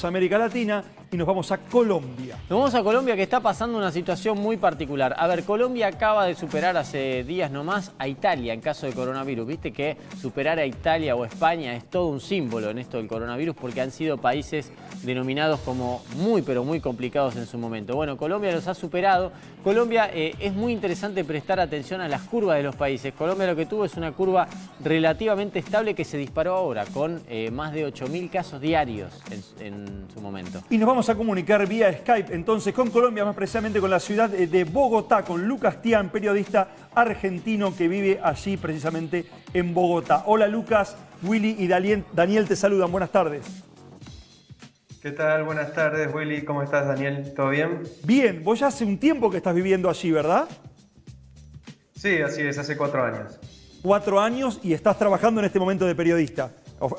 América Latina y nos vamos a Colombia. Nos vamos a Colombia, que está pasando una situación muy particular. A ver, Colombia acaba de superar hace días nomás a Italia en caso de coronavirus. Viste que superar a Italia o España es todo un símbolo en esto del coronavirus porque han sido países denominados como muy pero muy complicados en su momento. Bueno, Colombia los ha superado. Colombia es muy interesante prestar atención a las curvas de los países. Colombia lo que tuvo es una curva relativamente estable que se disparó ahora con más de 8.000 casos diarios en su momento. Y nos vamos a comunicar vía Skype entonces con Colombia, más precisamente con la ciudad de Bogotá, con Lucas Tian, periodista argentino que vive allí precisamente en Bogotá. Hola Lucas, Willy y Daniel te saludan, buenas tardes. ¿Qué tal? Buenas tardes, Willy. ¿Cómo estás, Daniel? ¿Todo bien? Bien, vos ya hace un tiempo que estás viviendo allí, ¿verdad? Sí, así es, hace 4 años. 4 años y estás trabajando en este momento de periodista,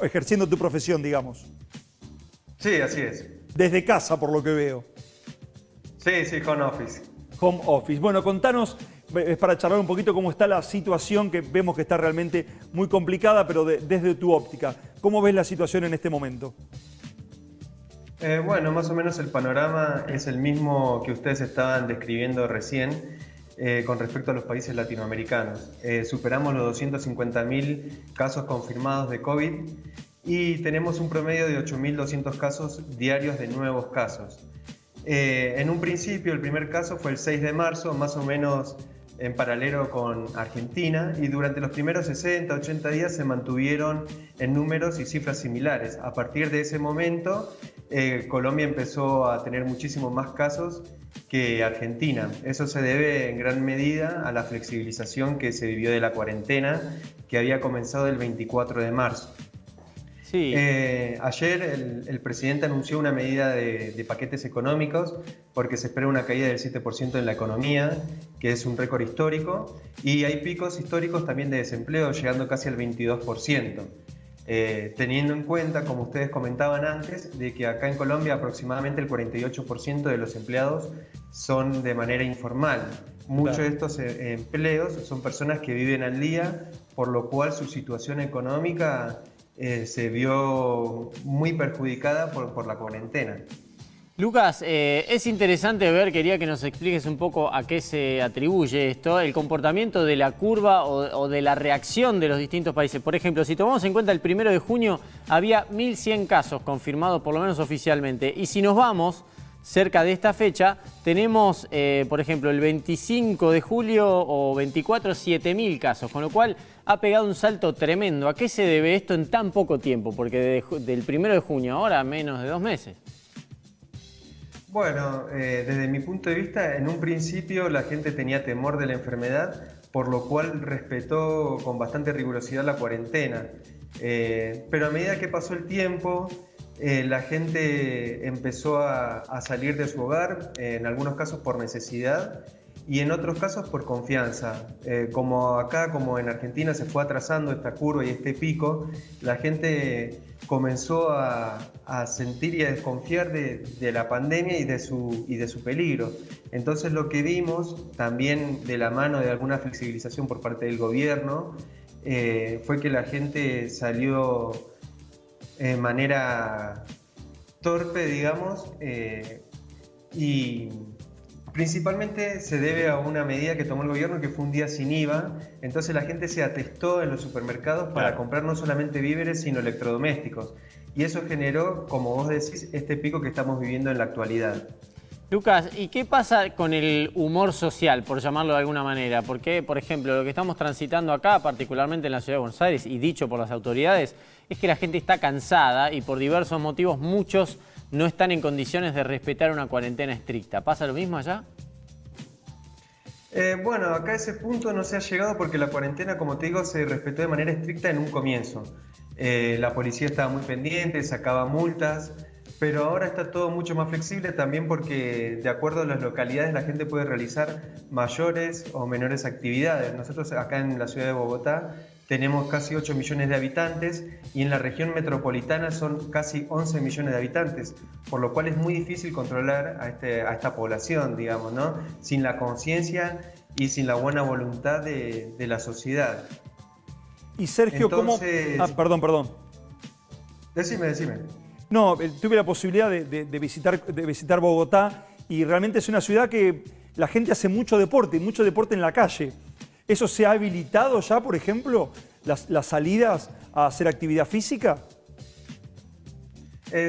ejerciendo tu profesión, digamos. Sí, así es. Desde casa, por lo que veo. Sí, home office. Home office. Bueno, contanos, es para charlar un poquito cómo está la situación, que vemos que está realmente muy complicada, pero desde tu óptica. ¿Cómo ves la situación en este momento? Bueno, más o menos el panorama es el mismo que ustedes estaban describiendo recién con respecto a los países latinoamericanos. Superamos los 250.000 casos confirmados de COVID y tenemos un promedio de 8.200 casos diarios de nuevos casos. En un principio, el primer caso fue el 6 de marzo, más o menos en paralelo con Argentina, y durante los primeros 60, 80 días se mantuvieron en números y cifras similares. A partir de ese momento, Colombia empezó a tener muchísimos más casos que Argentina. Eso se debe en gran medida a la flexibilización que se vivió de la cuarentena, que había comenzado el 24 de marzo. Sí. Ayer el presidente anunció una medida de paquetes económicos porque se espera una caída del 7% en la economía, que es un récord histórico, y hay picos históricos también de desempleo, llegando casi al 22%. Teniendo en cuenta, como ustedes comentaban antes, de que acá en Colombia aproximadamente el 48% de los empleados son de manera informal. Muchos de estos empleos son personas que viven al día, por lo cual su situación económica se vio muy perjudicada por la cuarentena. Lucas, es interesante ver, quería que nos expliques un poco a qué se atribuye esto, el comportamiento de la curva o de la reacción de los distintos países. Por ejemplo, si tomamos en cuenta el 1 de junio, había 1.100 casos confirmados, por lo menos oficialmente. Y si nos vamos cerca de esta fecha, tenemos, por ejemplo, el 25 de julio o 24, 7.000 casos, con lo cual ha pegado un salto tremendo. ¿A qué se debe esto en tan poco tiempo? Porque del 1 de junio ahora, menos de 2 meses. Bueno, desde mi punto de vista, en un principio la gente tenía temor de la enfermedad, por lo cual respetó con bastante rigurosidad la cuarentena. Pero a medida que pasó el tiempo, la gente empezó a salir de su hogar, en algunos casos por necesidad y en otros casos por confianza. Como acá, como en Argentina, se fue atrasando esta curva y este pico, la gente comenzó a sentir y a desconfiar de la pandemia y de su peligro. Entonces lo que vimos, también de la mano de alguna flexibilización por parte del gobierno, fue que la gente salió de manera torpe, digamos, y principalmente se debe a una medida que tomó el gobierno, que fue un día sin IVA. Entonces la gente se atestó en los supermercados para comprar no solamente víveres, sino electrodomésticos. Y eso generó, como vos decís, este pico que estamos viviendo en la actualidad. Lucas, ¿y qué pasa con el humor social, por llamarlo de alguna manera? Porque, por ejemplo, lo que estamos transitando acá, particularmente en la ciudad de Buenos Aires, y dicho por las autoridades, es que la gente está cansada y por diversos motivos muchos no están en condiciones de respetar una cuarentena estricta. ¿Pasa lo mismo allá? Bueno, acá a ese punto no se ha llegado porque la cuarentena, como te digo, se respetó de manera estricta en un comienzo. La policía estaba muy pendiente, sacaba multas, pero ahora está todo mucho más flexible también porque de acuerdo a las localidades la gente puede realizar mayores o menores actividades. Nosotros acá en la ciudad de Bogotá tenemos casi 8 millones de habitantes y en la región metropolitana son casi 11 millones de habitantes, por lo cual es muy difícil controlar a esta población, digamos, ¿no? Sin la conciencia y sin la buena voluntad de la sociedad. Y Sergio, entonces, ¿cómo...? Perdón. Decime. No, tuve la posibilidad de visitar Bogotá y realmente es una ciudad que la gente hace mucho deporte en la calle. ¿Eso se ha habilitado ya, por ejemplo, las salidas a hacer actividad física?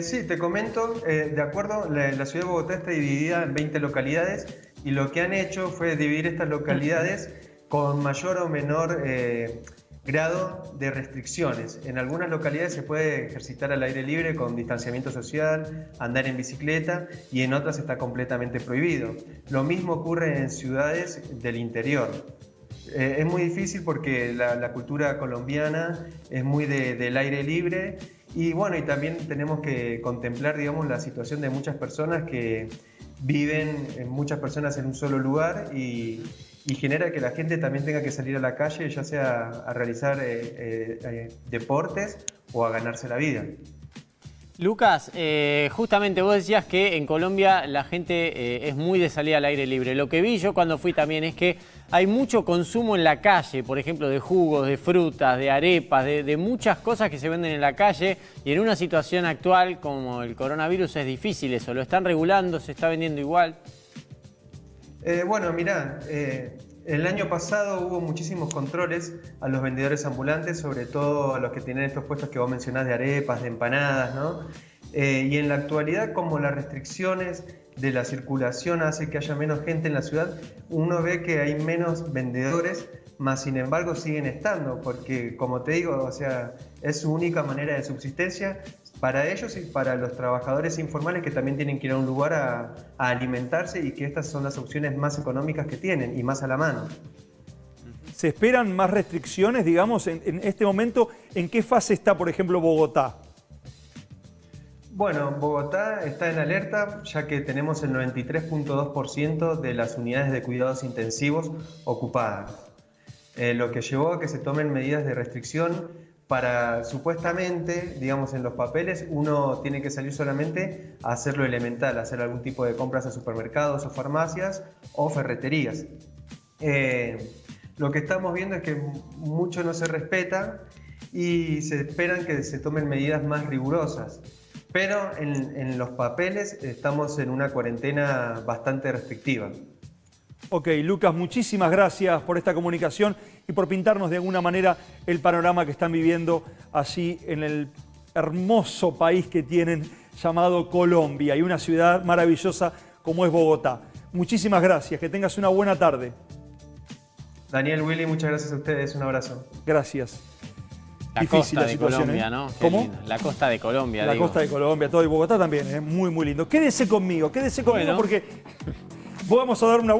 Sí, te comento, de acuerdo, la ciudad de Bogotá está dividida en 20 localidades y lo que han hecho fue dividir estas localidades con mayor o menor grado de restricciones. En algunas localidades se puede ejercitar al aire libre con distanciamiento social, andar en bicicleta, y en otras está completamente prohibido. Lo mismo ocurre en ciudades del interior. Es muy difícil porque la cultura colombiana es muy del aire libre y bueno, y también tenemos que contemplar, digamos, la situación de muchas personas que viven, muchas personas en un solo lugar y genera que la gente también tenga que salir a la calle, ya sea a realizar deportes o a ganarse la vida. Lucas, justamente vos decías que en Colombia la gente es muy de salir al aire libre. Lo que vi yo cuando fui también es que hay mucho consumo en la calle, por ejemplo, de jugos, de frutas, de arepas, de muchas cosas que se venden en la calle, y en una situación actual como el coronavirus es difícil eso. ¿Lo están regulando? ¿Se está vendiendo igual? Bueno, mirá, el año pasado hubo muchísimos controles a los vendedores ambulantes, sobre todo a los que tienen estos puestos que vos mencionás de arepas, de empanadas, ¿no? Y en la actualidad, como las restricciones de la circulación hace que haya menos gente en la ciudad, uno ve que hay menos vendedores, más sin embargo siguen estando, porque como te digo, o sea, es su única manera de subsistencia para ellos y para los trabajadores informales que también tienen que ir a un lugar a alimentarse, y que estas son las opciones más económicas que tienen y más a la mano. ¿Se esperan más restricciones, digamos, en este momento? ¿En qué fase está, por ejemplo, Bogotá? Bueno, Bogotá está en alerta ya que tenemos el 93.2% de las unidades de cuidados intensivos ocupadas, lo que llevó a que se tomen medidas de restricción para, supuestamente, digamos, en los papeles uno tiene que salir solamente a hacer lo elemental, a hacer algún tipo de compras a supermercados o farmacias o ferreterías. Lo que estamos viendo es que mucho no se respeta y se esperan que se tomen medidas más rigurosas. Pero en los papeles estamos en una cuarentena bastante restrictiva. Ok, Lucas, muchísimas gracias por esta comunicación y por pintarnos de alguna manera el panorama que están viviendo allí en el hermoso país que tienen llamado Colombia, y una ciudad maravillosa como es Bogotá. Muchísimas gracias, que tengas una buena tarde. Daniel, Willy, muchas gracias a ustedes, un abrazo. Gracias. La Difícil costa la de situación, Colombia, ¿eh? ¿no? Qué ¿Cómo? lindo. La costa de Colombia, La digo. costa de Colombia, todo, y Bogotá también, muy, muy lindo. Quédese conmigo Bueno. porque vamos a dar una vuelta.